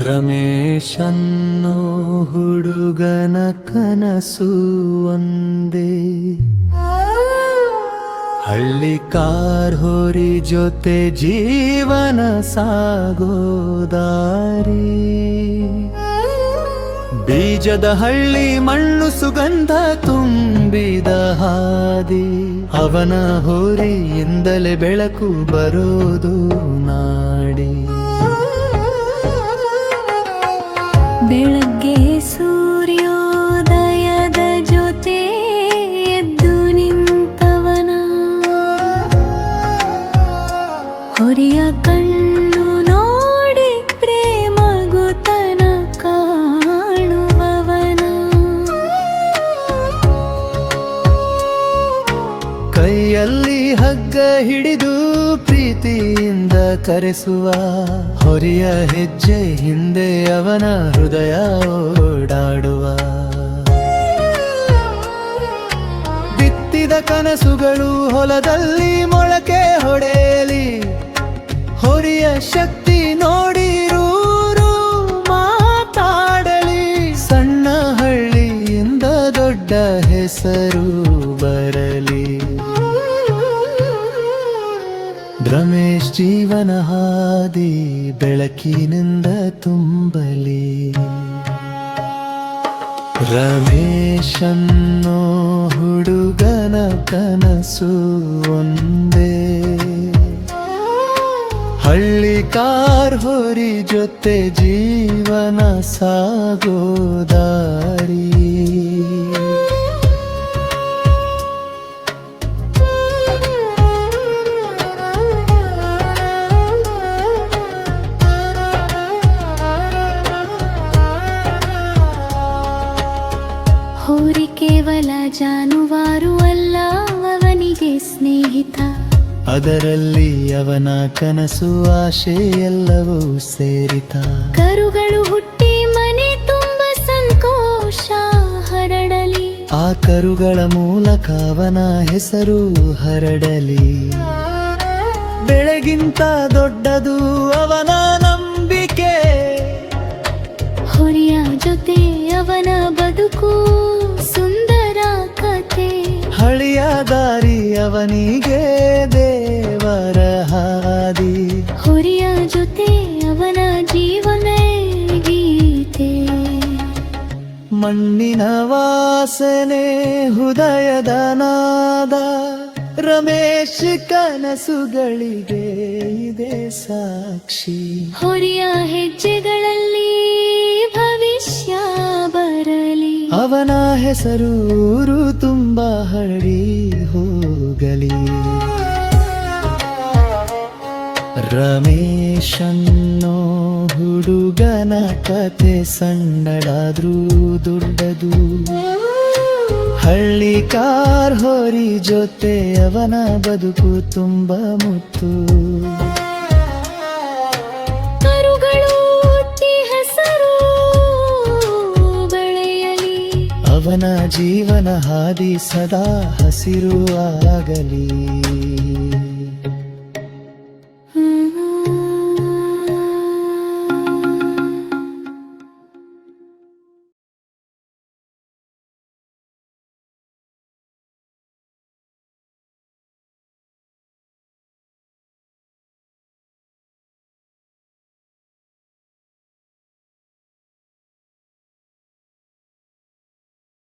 ರಮೇಶನ್ನೋ ಹುಡುಗನ ಕನಸು ಒಂದೇ, ಹಳ್ಳಿ ಕಾರ್ ಹೋರಿ ಜೊತೆ ಜೀವನ ಸಾಗೋದಾರಿ. ಬೀಜದ ಹಳ್ಳಿ ಮಣ್ಣು ಸುಗಂಧ ತುಂಬಿದ ಹಾದಿ, ಅವನ ಹೋರಿಯಿಂದಲೇ ಬೆಳಕು ಬರೋದು ನಾಡಿ. ಬೆಳಗ್ಗೆ ಸೂರ್ಯೋದಯದ ಜೊತೆ ಎದ್ದು ನಿಂತವನ, ಹೊರಿಯ ಕಣ್ಣು ನೋಡಿ ಪ್ರೇಮಗುತನ ಕಾಣುವವನ. ಕೈಯಲ್ಲಿ ಹಗ್ಗ ಹಿಡಿದು ಪ್ರೀತಿಯಿಂದ ಕರೆಸುವ ಹೊರಿಯ ಹೆಜ್ಜೆ ಹಿಂದೆ ಅವನ ಹೃದಯ ಓಡಾಡುವ. ಬಿತ್ತಿದ ಕನಸುಗಳು ಹೊಲದಲ್ಲಿ ಮೊಳಕೆ ಹೊಡೆಯಲಿ, ಹೊರಿಯ ಶಕ್ತಿ ನೋಡಿರೂರು ಮಾತಾಡಲಿ. ಸಣ್ಣ ಹಳ್ಳಿಯಿಂದ ದೊಡ್ಡ ಹೆಸರು ಬರಲಿ, ರಮೇಶ್ ಜೀವನ ಹಾದಿ ಬೆಳಕಿನಿಂದ ತುಂಬಲಿ. ರಮೇಶನ್ನೋ ಹುಡುಗನ ಕನಸು ಒಂದೇ, ಹಳ್ಳಿ ಕಾರ್ ಹೋರಿ ಜೊತೆ ಜೀವನ ಸಾಗೋದಾರಿ. ಹೋರಿ ಕೇವಲ ಜಾನುವಾರು ಅಲ್ಲ, ಅವನಿಗೆ ಸ್ನೇಹಿತ. ಅದರಲ್ಲಿ ಅವನ ಕನಸು ಆಶೆ ಎಲ್ಲವೂ ಸೇರಿತ. ಕರುಗಳು ಹುಟ್ಟಿ ಮನೆ ತುಂಬ ಸಂತೋಷ ಹರಡಲಿ, ಆ ಕರುಗಳ ಮೂಲಕ ಅವನ ಹೆಸರು ಹರಡಲಿ. ಬೆಳೆಗಿಂತ ದೊಡ್ಡದು ಅವನ ನಂಬಿಕೆ, ಹೊರಿಯ ಜೊತೆ ಅವನ ಬದುಕು ಸುಂದರ ಕಥೆ. ಹಳಿಯ ದಾರಿ ಅವನಿಗೆ ದೇವರ ಹಾದಿ, ಹೊರಿಯ ಜೊತೆ ಅವನ ಜೀವನ ಗೀತೆ. ಮಣ್ಣಿನ ವಾಸನೆ ಹೃದಯದ ನಾದ, ರಮೇಶ್ ಕನಸುಗಳಿಗೆ ಇದೆ ಸಾಕ್ಷಿ. ಹೊರಿಯ ಹೆಜ್ಜೆಗಳಲ್ಲಿ ಭವಿಷ್ಯ ಬರಲಿ, ಅವನ ಹೆಸರೂರು ತುಂಬ ಹರಡಿ ಹೋಗಲಿ. ರಮೇಶನ್ನೋ ಹುಡುಗನ ಕತೆ ಸಣ್ಣದಾದ್ರೂ ದೊಡ್ಡದು, ಹಳ್ಳಿ ಕಾರ್ ಹೋರಿ ಜೊತೆ ಅವನ ಬದುಕು ತುಂಬ ಮುತ್ತು. ಕರುಗಳು ಹುಟ್ಟಿ ಹೆಸರು ಬೆಳೆಯಲಿ, ಅವನ ಜೀವನ ಹಾದಿ ಸದಾ ಹಸಿರು ಆಗಲಿ.